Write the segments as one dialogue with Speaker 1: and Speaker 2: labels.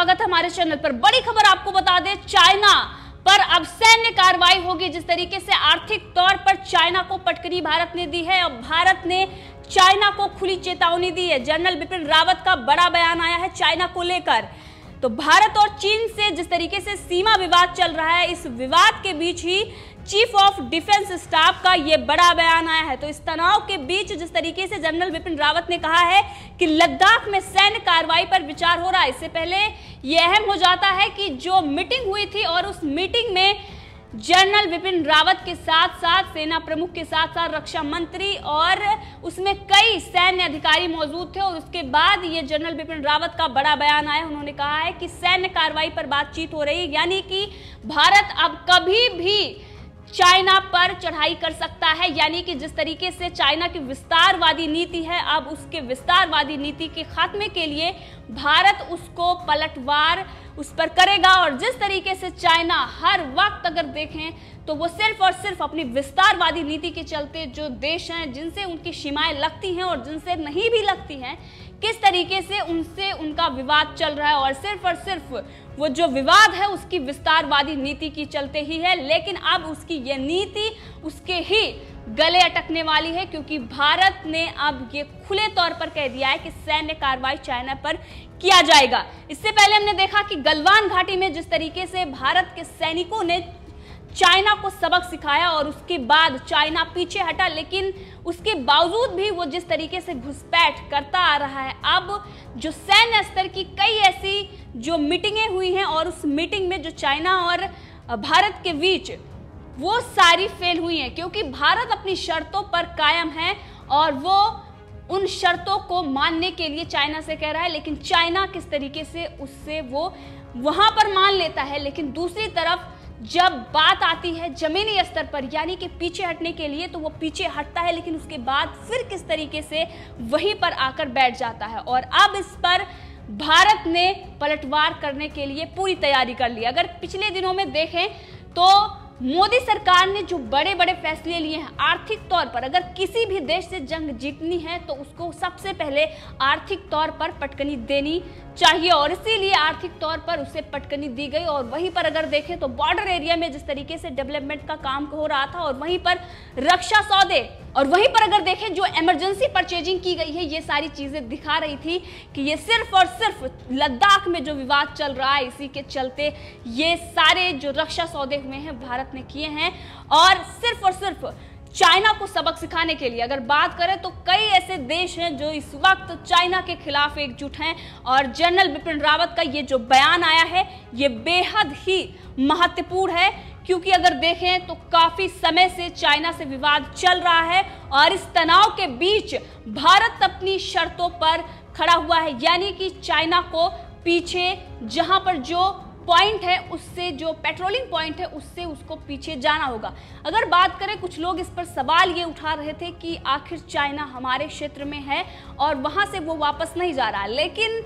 Speaker 1: स्वागत है हमारे चैनल पर। बड़ी खबर आपको बता दें, चाइना पर अब सैन्य कार्रवाई होगी। जिस तरीके से आर्थिक तौर पर चाइना को पटकनी भारत ने दी है और भारत ने चाइना को खुली चेतावनी दी है। जनरल बिपिन रावत का बड़ा बयान आया है चाइना को लेकर। तो भारत और चीन से जिस तरीके से सीमा विवाद चल रहा है, इस विवाद के बीच ही चीफ ऑफ डिफेंस स्टाफ का यह बड़ा बयान आया है। तो इस तनाव के बीच जिस तरीके से जनरल बिपिन रावत ने कहा है कि लद्दाख में सैन्य कार्रवाई पर विचार हो रहा है, इससे पहले यह अहम हो जाता है कि जो मीटिंग हुई थी और उस मीटिंग में जनरल बिपिन रावत के साथ साथ सेना प्रमुख के साथ साथ रक्षा मंत्री और उसमें कई सैन्य अधिकारी मौजूद थे। और उसके बाद ये जनरल बिपिन रावत का बड़ा बयान आया। उन्होंने कहा है कि सैन्य कार्रवाई पर बातचीत हो रही है, यानी कि भारत अब कभी भी चाइना पर चढ़ाई कर सकता है। यानी कि जिस तरीके से चाइना की विस्तारवादी नीति है, अब उसके विस्तारवादी नीति के खात्मे के लिए भारत उसको पलटवार उस पर करेगा। और जिस तरीके से चाइना हर वक्त अगर देखें तो वो सिर्फ और सिर्फ अपनी विस्तारवादी नीति के चलते जो देश हैं जिनसे उनकी सीमाएं लगती हैं और जिनसे नहीं भी लगती हैं, किस तरीके से उनसे उनका विवाद चल रहा है। और सिर्फ वो जो विवाद है उसकी विस्तारवादी नीति की चलते ही है। लेकिन अब उसकी ये नीति उसके ही गले अटकने वाली है, क्योंकि भारत ने अब ये खुले तौर पर कह दिया है कि सैन्य कार्रवाई चाइना पर किया जाएगा। इससे पहले हमने देखा कि गलवान घाटी में जिस तरीके से भारत के सैनिकों ने चाइना को सबक सिखाया और उसके बाद चाइना पीछे हटा, लेकिन उसके बावजूद भी वो जिस तरीके से घुसपैठ करता आ रहा है, अब जो सैन्य स्तर की कई ऐसी जो मीटिंगें हुई हैं और उस मीटिंग में जो चाइना और भारत के बीच वो सारी फेल हुई हैं, क्योंकि भारत अपनी शर्तों पर कायम है और वो उन शर्तों को मानने के लिए चाइना से कह रहा है। लेकिन चाइना किस तरीके से उससे वो वहां पर मान लेता है, लेकिन दूसरी तरफ जब बात आती है जमीनी स्तर पर यानी कि पीछे हटने के लिए, तो वो पीछे हटता है, लेकिन उसके बाद फिर किस तरीके से वहीं पर आकर बैठ जाता है। और अब इस पर भारत ने पलटवार करने के लिए पूरी तैयारी कर ली। अगर पिछले दिनों में देखें तो मोदी सरकार ने जो बड़े बड़े फैसले लिए हैं आर्थिक तौर पर, अगर किसी भी देश से जंग जीतनी है तो उसको सबसे पहले आर्थिक तौर पर पटकनी देनी चाहिए, और इसीलिए आर्थिक तौर पर उसे पटकनी दी गई। और वहीं पर अगर देखें तो बॉर्डर एरिया में जिस तरीके से डेवलपमेंट का काम हो रहा था, और वहीं पर रक्षा सौदे, और वहीं पर अगर देखें जो इमरजेंसी परचेजिंग की गई है, ये सारी चीजें दिखा रही थी कि ये सिर्फ और सिर्फ लद्दाख में जो विवाद चल रहा है इसी के चलते ये सारे जो रक्षा सौदे हुए हैं भारत ने किए हैं। और सिर्फ चाइना को सबक सिखाने के लिए अगर बात करें तो कई ऐसे देश हैं जो इस वक्त चाइना के खिलाफ एकजुट हैं। और जनरल बिपिन रावत का ये जो बयान आया है ये बेहद ही महत्वपूर्ण है, क्योंकि अगर देखें तो काफी समय से चाइना से विवाद चल रहा है और इस तनाव के बीच भारत अपनी शर्तों पर खड़ा हुआ है, यानी कि चाइना को पीछे जहां पर जो पॉइंट है उससे, जो पेट्रोलिंग पॉइंट है उससे उसको पीछे जाना होगा। अगर बात करें, कुछ लोग इस पर सवाल ये उठा रहे थे कि आखिर चाइना हमारे क्षेत्र में है और वहां से वो वापस नहीं जा रहा, लेकिन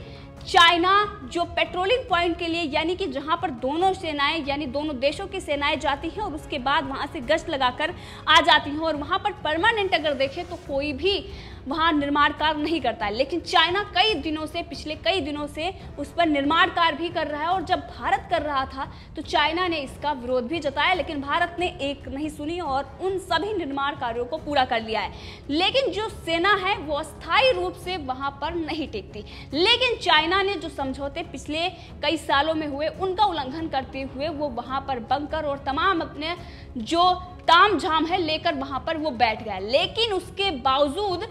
Speaker 1: चाइना जो पेट्रोलिंग पॉइंट के लिए यानी कि जहां पर दोनों सेनाएं यानी दोनों देशों की सेनाएं जाती हैं और उसके बाद वहां से गश्त लगाकर आ जाती हैं, और वहां पर परमानेंट अगर देखें तो कोई भी वहां निर्माण कार्य नहीं करता है। लेकिन चाइना कई दिनों से, पिछले कई दिनों से उस पर निर्माण कार्य भी कर रहा है। और जब भारत कर रहा था तो चाइना ने इसका विरोध भी जताया, लेकिन भारत ने एक नहीं सुनी और उन सभी निर्माण कार्यों को पूरा कर लिया है। लेकिन जो सेना है वो अस्थायी रूप से वहां पर नहीं टिकती, लेकिन चाइना ने जो समझौते पिछले कई सालों में हुए उनका उल्लंघन करते हुए वो वहां पर बंकर और तमाम अपने जो ताम झाम है लेकर वहां पर वो बैठ गया। लेकिन उसके बावजूद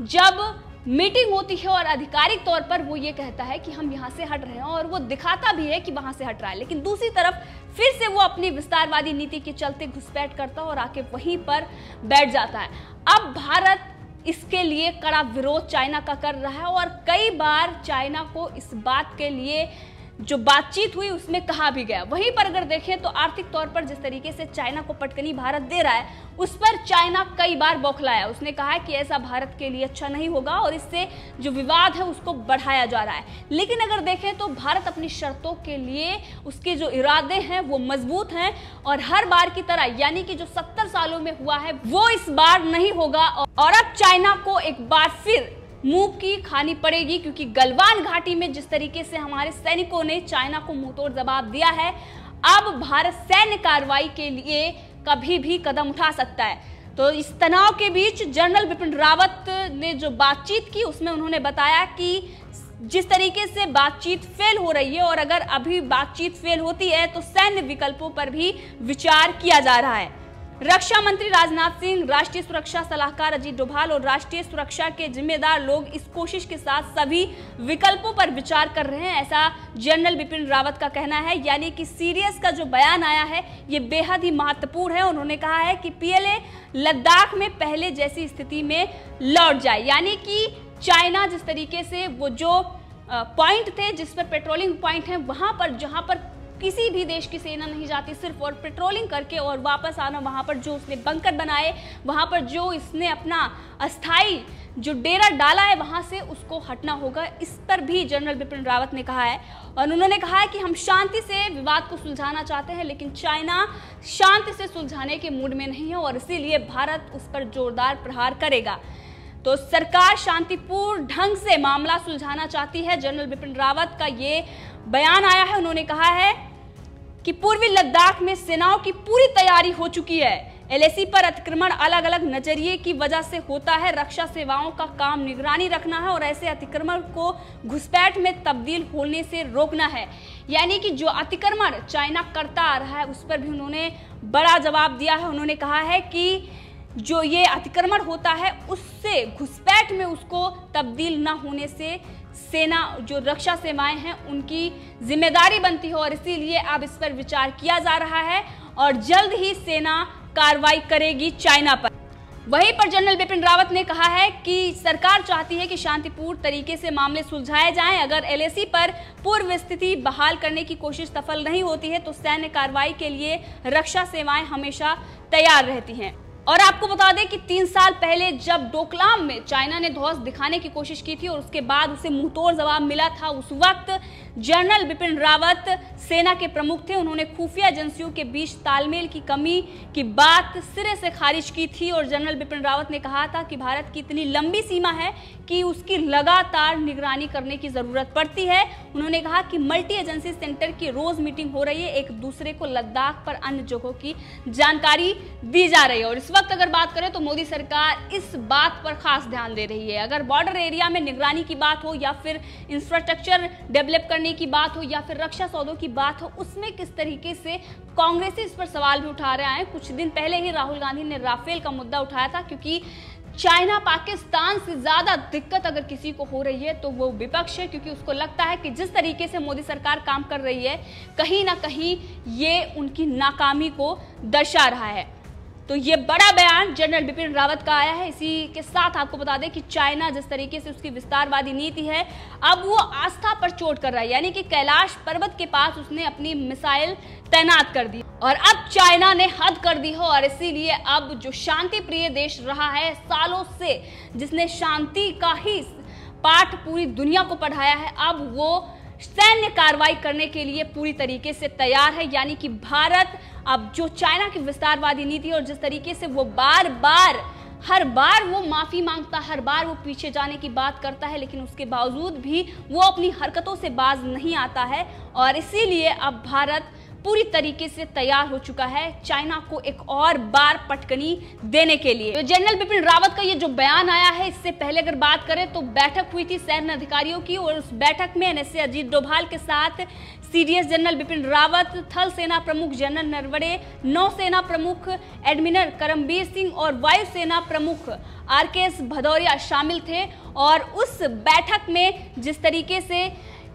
Speaker 1: जब मीटिंग होती है और आधिकारिक तौर पर वो ये कहता है कि हम यहाँ से हट रहे हैं और वो दिखाता भी है कि वहां से हट रहा है, लेकिन दूसरी तरफ फिर से वो अपनी विस्तारवादी नीति के चलते घुसपैठ करता है और आके वहीं पर बैठ जाता है। अब भारत इसके लिए कड़ा विरोध चाइना का कर रहा है और कई बार चाइना को इस बात के लिए जो बातचीत हुई उसमें कहा भी गया। वहीं पर अगर देखें तो आर्थिक तौर पर जिस तरीके से चाइना को पटकनी भारत दे रहा है उस पर चाइना कई बार बौखलाया। उसने कहा है कि ऐसा भारत के लिए अच्छा नहीं होगा और इससे जो विवाद है उसको बढ़ाया जा रहा है। लेकिन अगर देखें तो भारत अपनी शर्तों के लिए उसके जो इरादे हैं वो मजबूत हैं और हर बार की तरह यानी कि जो 70 सालों में हुआ है वो इस बार नहीं होगा। और अब चाइना को एक बार फिर मुंह की खानी पड़ेगी, क्योंकि गलवान घाटी में जिस तरीके से हमारे सैनिकों ने चाइना को मुंहतोड़ जवाब दिया है, अब भारत सैन्य कार्रवाई के लिए कभी भी कदम उठा सकता है। तो इस तनाव के बीच जनरल बिपिन रावत ने जो बातचीत की उसमें उन्होंने बताया कि जिस तरीके से बातचीत फेल हो रही है और अगर अभी बातचीत फेल होती है तो सैन्य विकल्पों पर भी विचार किया जा रहा है। रक्षा मंत्री राजनाथ सिंह, राष्ट्रीय सुरक्षा सलाहकार अजीत डोभाल और राष्ट्रीय सुरक्षा के जिम्मेदार लोग इस कोशिश के साथ सभी विकल्पों पर विचार कर रहे हैं, ऐसा जनरल बिपिन रावत का कहना है। यानी कि सीडीएस का जो बयान आया है ये बेहद ही महत्वपूर्ण है। उन्होंने कहा है कि पीएलए लद्दाख में पहले जैसी स्थिति में लौट जाए, यानी कि चाइना जिस तरीके से वो जो पॉइंट थे जिस पर पेट्रोलिंग पॉइंट है वहां पर, जहां पर किसी भी देश की सेना नहीं जाती, सिर्फ और पेट्रोलिंग करके और वापस आना, वहां पर जो उसने बंकर बनाए, वहां पर जो इसने अपना अस्थाई जो डेरा डाला है वहां से उसको हटना होगा। इस पर भी जनरल बिपिन रावत ने कहा है और उन्होंने कहा है कि हम शांति से विवाद को सुलझाना चाहते हैं, लेकिन चाइना शांति से सुलझाने के मूड में नहीं है और इसीलिए भारत उस पर जोरदार प्रहार करेगा। तो सरकार शांतिपूर्ण ढंग से मामला सुलझाना चाहती है। जनरल बिपिन रावत का ये बयान आया है। उन्होंने कहा है कि पूर्वी लद्दाख में सेनाओं की पूरी तैयारी हो चुकी है। एलएसी पर अतिक्रमण अलग अलग नजरिए की वजह से होता है। रक्षा सेवाओं का काम निगरानी रखना है और ऐसे अतिक्रमण को घुसपैठ में तब्दील होने से रोकना है। यानी कि जो अतिक्रमण चाइना करता आ रहा है उस पर भी उन्होंने बड़ा जवाब दिया है। उन्होंने कहा है कि जो ये अतिक्रमण होता है उससे घुसपैठ में उसको तब्दील न होने से सेना जो रक्षा सेवाएं हैं उनकी जिम्मेदारी बनती है और इसीलिए अब इस पर विचार किया जा रहा है और जल्द ही सेना कार्रवाई करेगी चाइना पर। वहीं पर जनरल बिपिन रावत ने कहा है कि सरकार चाहती है कि शांतिपूर्ण तरीके से मामले सुलझाए जाएं। अगर एलएसी पर पूर्व स्थिति बहाल करने की कोशिश सफल नहीं होती है तो सैन्य कार्रवाई के लिए रक्षा सेवाएं हमेशा तैयार रहती हैं। और आपको बता दें कि 3 साल पहले जब डोकलाम में चाइना ने ध्वस्त दिखाने की कोशिश की थी और उसके बाद उसे मुंहतोड़ जवाब मिला था, उस वक्त जनरल बिपिन रावत सेना के प्रमुख थे। उन्होंने खुफिया एजेंसियों के बीच तालमेल की कमी की बात सिरे से खारिज की थी और जनरल बिपिन रावत ने कहा था कि भारत की इतनी लंबी सीमा है कि उसकी लगातार निगरानी करने की जरूरत पड़ती है। उन्होंने कहा कि मल्टी एजेंसी सेंटर की रोज मीटिंग हो रही है, एक दूसरे को लद्दाख पर अन्य जगहों की जानकारी दी जा रही है। और इस वक्त अगर बात करें तो मोदी सरकार इस बात पर खास ध्यान दे रही है। अगर बॉर्डर एरिया में निगरानी की बात हो या फिर इंफ्रास्ट्रक्चर डेवलप करने की बात हो या फिर रक्षा सौदों की बात हो, उसमें किस तरीके से कांग्रेसी इस पर सवाल भी उठा रहे हैं। कुछ दिन पहले ही राहुल गांधी ने राफेल का मुद्दा उठाया था, क्योंकि चाइना पाकिस्तान से ज्यादा दिक्कत अगर किसी को हो रही है तो वो विपक्ष है, क्योंकि उसको लगता है कि जिस तरीके से मोदी सरकार काम कर रही है कहीं ना कहीं ये उनकी नाकामी को दर्शा रहा है। तो ये बड़ा बयान जनरल बिपिन रावत का आया है। इसी के साथ आपको बता दें कि चाइना जिस तरीके से उसकी विस्तारवादी नीति है, अब वो आस्था पर चोट कर रहा है, यानी कि कैलाश पर्वत के पास उसने अपनी मिसाइल तैनात कर दी और अब चाइना ने हद कर दी हो। और इसीलिए अब जो शांति प्रिय देश रहा है सालों से, जिसने शांति का ही पाठ पूरी दुनिया को पढ़ाया है, अब वो सैन्य कार्रवाई करने के लिए पूरी तरीके से तैयार है। यानी कि भारत अब जो चाइना की विस्तारवादी नीति और जिस तरीके से वो हर बार वो माफी मांगता, हर बार वो पीछे जाने की बात करता है, लेकिन उसके बावजूद भी वो अपनी हरकतों से बाज नहीं आता है और इसीलिए अब भारत पूरी तरीके से तैयार हो चुका है चाइना को एक और बार पटकनी देने के लिए। तो जनरल बिपिन रावत का ये जो बयान आया है, इससे पहले अगर बात करें तो बैठक हुई थी सैन्य अधिकारियों की और उस बैठक में एनएसए अजीत डोभाल के साथ सीडीएस जनरल बिपिन रावत, थल सेना प्रमुख जनरल नरवणे, नौसेना प्रमुख एडमिरल करमबीर सिंह और वायुसेना प्रमुख आरकेएस भदौरिया शामिल थे। और उस बैठक में जिस तरीके से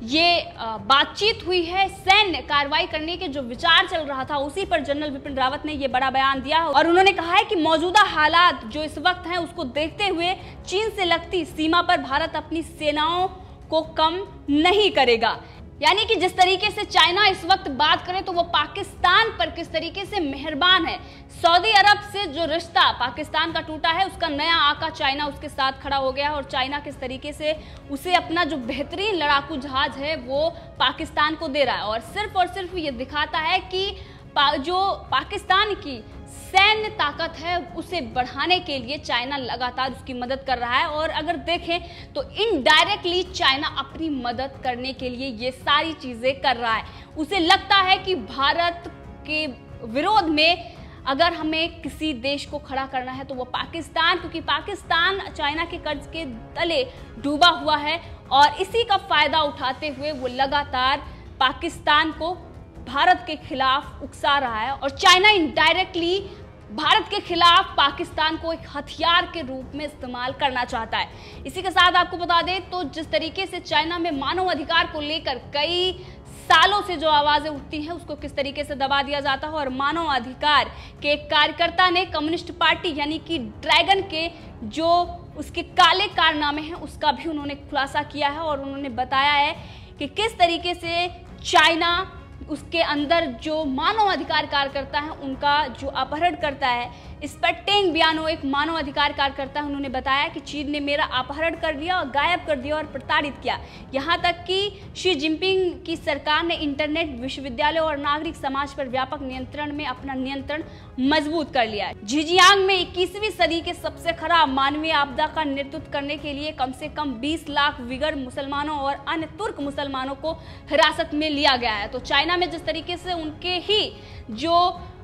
Speaker 1: ये बातचीत हुई है, सैन्य कार्रवाई करने के जो विचार चल रहा था, उसी पर जनरल बिपिन रावत ने ये बड़ा बयान दिया और उन्होंने कहा है कि मौजूदा हालात जो इस वक्त हैं उसको देखते हुए चीन से लगती सीमा पर भारत अपनी सेनाओं को कम नहीं करेगा। यानी कि जिस तरीके से चाइना इस वक्त बात करें तो वो पाकिस्तान पर किस तरीके से मेहरबान है। सऊदी अरब से जो रिश्ता पाकिस्तान का टूटा है, उसका नया आका चाइना उसके साथ खड़ा हो गया है और चाइना किस तरीके से उसे अपना जो बेहतरीन लड़ाकू जहाज है वो पाकिस्तान को दे रहा है और सिर्फ ये दिखाता है कि जो पाकिस्तान की सैन्य ताकत है उसे बढ़ाने के लिए चाइना लगातार उसकी मदद कर रहा है। और अगर देखें तो इनडायरेक्टली चाइना अपनी मदद करने के लिए ये सारी चीजें कर रहा है। उसे लगता है कि भारत के विरोध में अगर हमें किसी देश को खड़ा करना है तो वो पाकिस्तान, क्योंकि पाकिस्तान चाइना के कर्ज के तले डूबा हुआ है और इसी का फायदा उठाते हुए वो लगातार पाकिस्तान को भारत के खिलाफ उकसा रहा है और चाइना इनडायरेक्टली भारत के खिलाफ पाकिस्तान को एक हथियार के रूप में इस्तेमाल करना चाहता है। इसी के साथ आपको बता दें तो जिस तरीके से चाइना में मानव अधिकार को लेकर कई सालों से जो आवाजें उठती हैं उसको किस तरीके से दबा दिया जाता है और मानव अधिकार के एक कार्यकर्ता ने कम्युनिस्ट पार्टी यानी कि ड्रैगन के जो उसके काले कारनामे हैं उसका भी उन्होंने खुलासा किया है और उन्होंने बताया है कि किस तरीके से चाइना उसके अंदर जो मानव अधिकार कार्यकर्ता है उनका जो अपहरण करता है। इस पर टेंग बियानो एक मानव अधिकार कार्यकर्ता है, उन्होंने बताया कि चीन ने मेरा अपहरण कर दिया और गायब कर दिया और प्रताड़ित किया। यहाँ तक कि शी जिनपिंग की सरकार ने इंटरनेट, विश्वविद्यालय और नागरिक समाज पर व्यापक नियंत्रण में अपना नियंत्रण मजबूत कर लिया है। झिंजियांग में 21वीं सदी के सबसे खराब मानवीय आपदा का नेतृत्व करने के लिए कम से कम 20 लाख विगर मुसलमानों और अन्य तुर्क मुसलमानों को हिरासत में लिया गया है। तो चाइना में जिस तरीके से उनके ही जो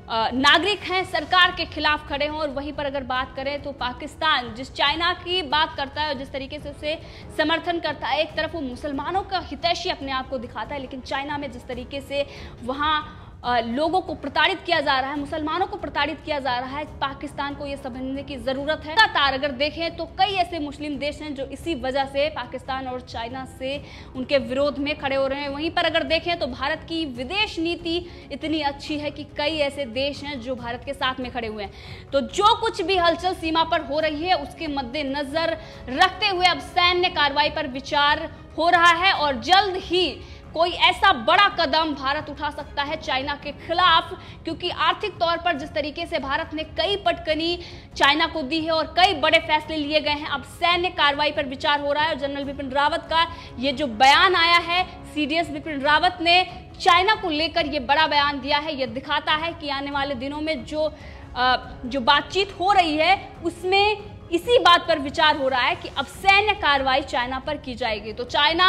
Speaker 1: नागरिक हैं सरकार के खिलाफ खड़े हों और वहीं पर अगर बात करें तो पाकिस्तान जिस चाइना की बात करता है और जिस तरीके से उसे समर्थन करता है, एक तरफ वो मुसलमानों का हितैषी अपने आप को दिखाता है, लेकिन चाइना में जिस तरीके से वहाँ लोगों को प्रताड़ित किया जा रहा है, मुसलमानों को प्रताड़ित किया जा रहा है, पाकिस्तान को ये समझने की जरूरत है। लगातार अगर देखें तो कई ऐसे मुस्लिम देश हैं जो इसी वजह से पाकिस्तान और चाइना से उनके विरोध में खड़े हो रहे हैं। वहीं पर अगर देखें तो भारत की विदेश नीति इतनी अच्छी है कि कई ऐसे देश हैं जो भारत के साथ में खड़े हुए हैं। तो जो कुछ भी हलचल सीमा पर हो रही है उसके मद्देनजर रखते हुए अब सैन्य कार्रवाई पर विचार हो रहा है और जल्द ही कोई ऐसा बड़ा कदम भारत उठा सकता है चाइना के खिलाफ, क्योंकि आर्थिक तौर पर जिस तरीके से भारत ने कई पटकनी चाइना को दी है और कई बड़े फैसले लिए गए हैं, अब सैन्य कार्रवाई पर विचार हो रहा है। और जनरल बिपिन रावत का ये जो बयान आया है, सीडीएस बिपिन रावत ने चाइना को लेकर ये बड़ा बयान दिया है, ये दिखाता है कि आने वाले दिनों में जो बातचीत हो रही है उसमें इसी बात पर विचार हो रहा है कि अब सैन्य कार्रवाई चाइना पर की जाएगी। तो चाइना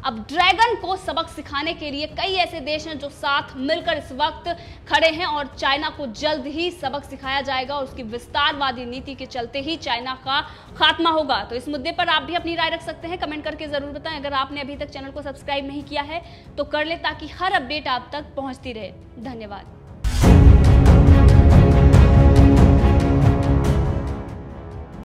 Speaker 1: अब ड्रैगन को सबक सिखाने के लिए कई ऐसे देश हैं जो साथ मिलकर इस वक्त खड़े हैं और चाइना को जल्द ही सबक सिखाया जाएगा और उसकी विस्तारवादी नीति के चलते ही चाइना का खात्मा होगा। तो इस मुद्दे पर आप भी अपनी राय रख सकते हैं, कमेंट करके जरूर बताएं। अगर आपने अभी तक चैनल को सब्सक्राइब नहीं किया है तो कर ले ताकि हर अपडेट आप तक पहुंचती रहे। धन्यवाद।